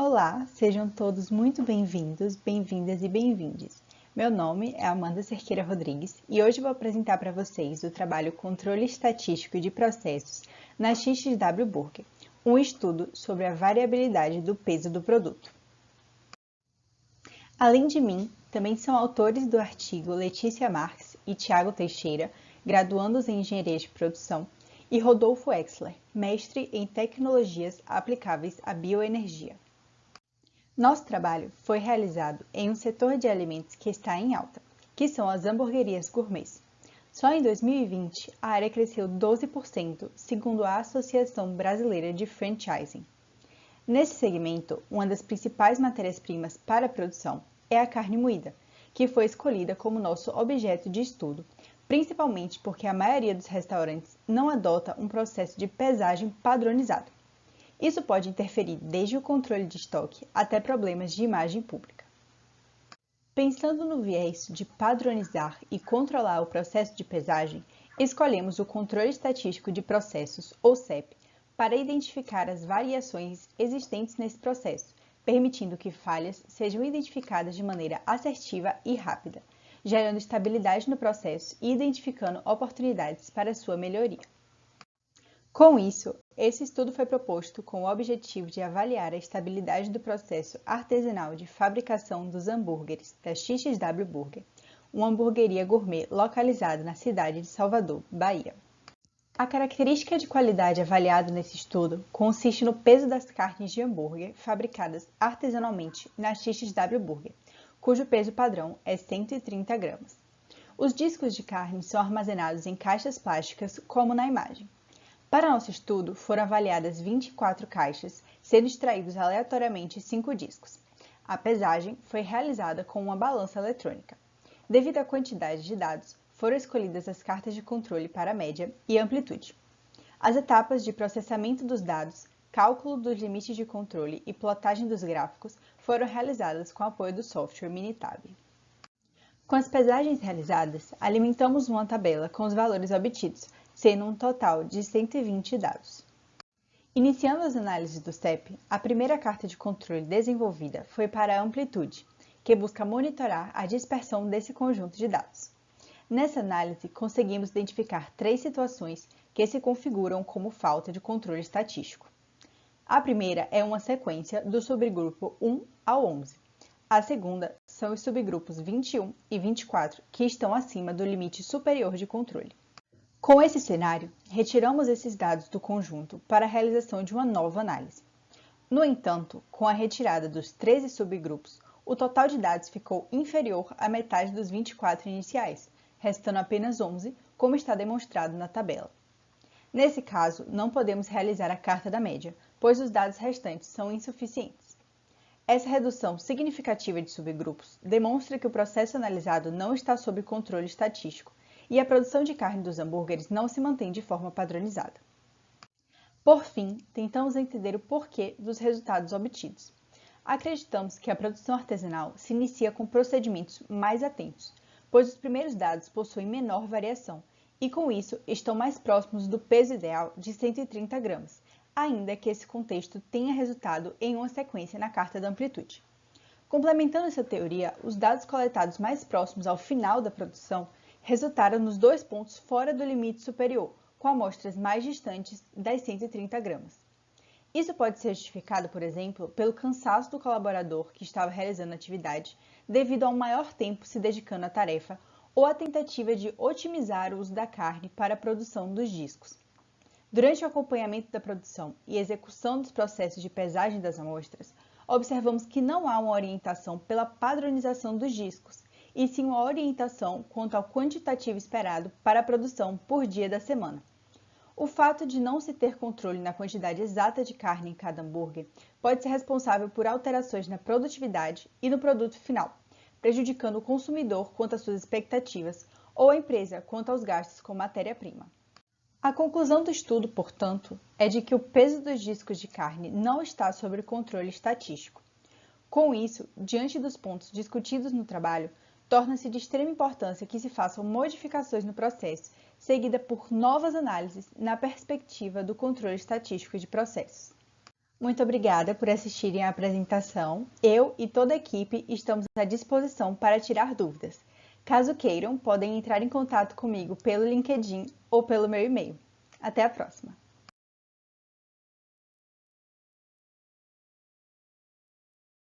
Olá, sejam todos muito bem-vindos, bem-vindas e bem-vindes. Meu nome é Amanda Cerqueira Rodrigues e hoje vou apresentar para vocês o trabalho Controle Estatístico de Processos na XXW Burger, um estudo sobre a variabilidade do peso do produto. Além de mim, também são autores do artigo Letícia Marques e Tiago Teixeira, graduandos em Engenharia de Produção, e Rodolfo Exler, mestre em Tecnologias Aplicáveis à Bioenergia. Nosso trabalho foi realizado em um setor de alimentos que está em alta, que são as hamburguerias gourmets. Só em 2020, a área cresceu 12%, segundo a Associação Brasileira de Franchising. Nesse segmento, uma das principais matérias-primas para a produção é a carne moída, que foi escolhida como nosso objeto de estudo, principalmente porque a maioria dos restaurantes não adota um processo de pesagem padronizado. Isso pode interferir desde o controle de estoque até problemas de imagem pública. Pensando no viés de padronizar e controlar o processo de pesagem, escolhemos o Controle Estatístico de Processos, ou CEP, para identificar as variações existentes nesse processo, permitindo que falhas sejam identificadas de maneira assertiva e rápida, gerando estabilidade no processo e identificando oportunidades para sua melhoria. Com isso, esse estudo foi proposto com o objetivo de avaliar a estabilidade do processo artesanal de fabricação dos hambúrgueres da XXW Burger, uma hamburgueria gourmet localizada na cidade de Salvador, Bahia. A característica de qualidade avaliada nesse estudo consiste no peso das carnes de hambúrguer fabricadas artesanalmente na XXW Burger, cujo peso padrão é 130 gramas. Os discos de carne são armazenados em caixas plásticas, como na imagem. Para nosso estudo, foram avaliadas 24 caixas, sendo extraídos aleatoriamente 5 discos. A pesagem foi realizada com uma balança eletrônica. Devido à quantidade de dados, foram escolhidas as cartas de controle para média e amplitude. As etapas de processamento dos dados, cálculo dos limites de controle e plotagem dos gráficos foram realizadas com apoio do software Minitab. Com as pesagens realizadas, alimentamos uma tabela com os valores obtidos, sendo um total de 120 dados. Iniciando as análises do CEP, a primeira carta de controle desenvolvida foi para a amplitude, que busca monitorar a dispersão desse conjunto de dados. Nessa análise, conseguimos identificar 3 situações que se configuram como falta de controle estatístico. A primeira é uma sequência do subgrupo 1 ao 11. A segunda são os subgrupos 21 e 24, que estão acima do limite superior de controle. Com esse cenário, retiramos esses dados do conjunto para a realização de uma nova análise. No entanto, com a retirada dos 13 subgrupos, o total de dados ficou inferior à metade dos 24 iniciais, restando apenas 11, como está demonstrado na tabela. Nesse caso, não podemos realizar a carta da média, pois os dados restantes são insuficientes. Essa redução significativa de subgrupos demonstra que o processo analisado não está sob controle estatístico, e a produção de carne dos hambúrgueres não se mantém de forma padronizada. Por fim, tentamos entender o porquê dos resultados obtidos. Acreditamos que a produção artesanal se inicia com procedimentos mais atentos, pois os primeiros dados possuem menor variação e, com isso, estão mais próximos do peso ideal de 130 gramas, ainda que esse contexto tenha resultado em uma sequência na carta da amplitude. Complementando essa teoria, os dados coletados mais próximos ao final da produção resultaram nos 2 pontos fora do limite superior, com amostras mais distantes das 130 gramas. Isso pode ser justificado, por exemplo, pelo cansaço do colaborador que estava realizando a atividade, devido a um maior tempo se dedicando à tarefa, ou a tentativa de otimizar o uso da carne para a produção dos discos. Durante o acompanhamento da produção e execução dos processos de pesagem das amostras, observamos que não há uma orientação pela padronização dos discos, e sim uma orientação quanto ao quantitativo esperado para a produção por dia da semana. O fato de não se ter controle na quantidade exata de carne em cada hambúrguer pode ser responsável por alterações na produtividade e no produto final, prejudicando o consumidor quanto às suas expectativas ou a empresa quanto aos gastos com matéria-prima. A conclusão do estudo, portanto, é de que o peso dos discos de carne não está sob controle estatístico. Com isso, diante dos pontos discutidos no trabalho, torna-se de extrema importância que se façam modificações no processo, seguida por novas análises na perspectiva do controle estatístico de processos. Muito obrigada por assistirem à apresentação. Eu e toda a equipe estamos à disposição para tirar dúvidas. Caso queiram, podem entrar em contato comigo pelo LinkedIn ou pelo meu e-mail. Até a próxima!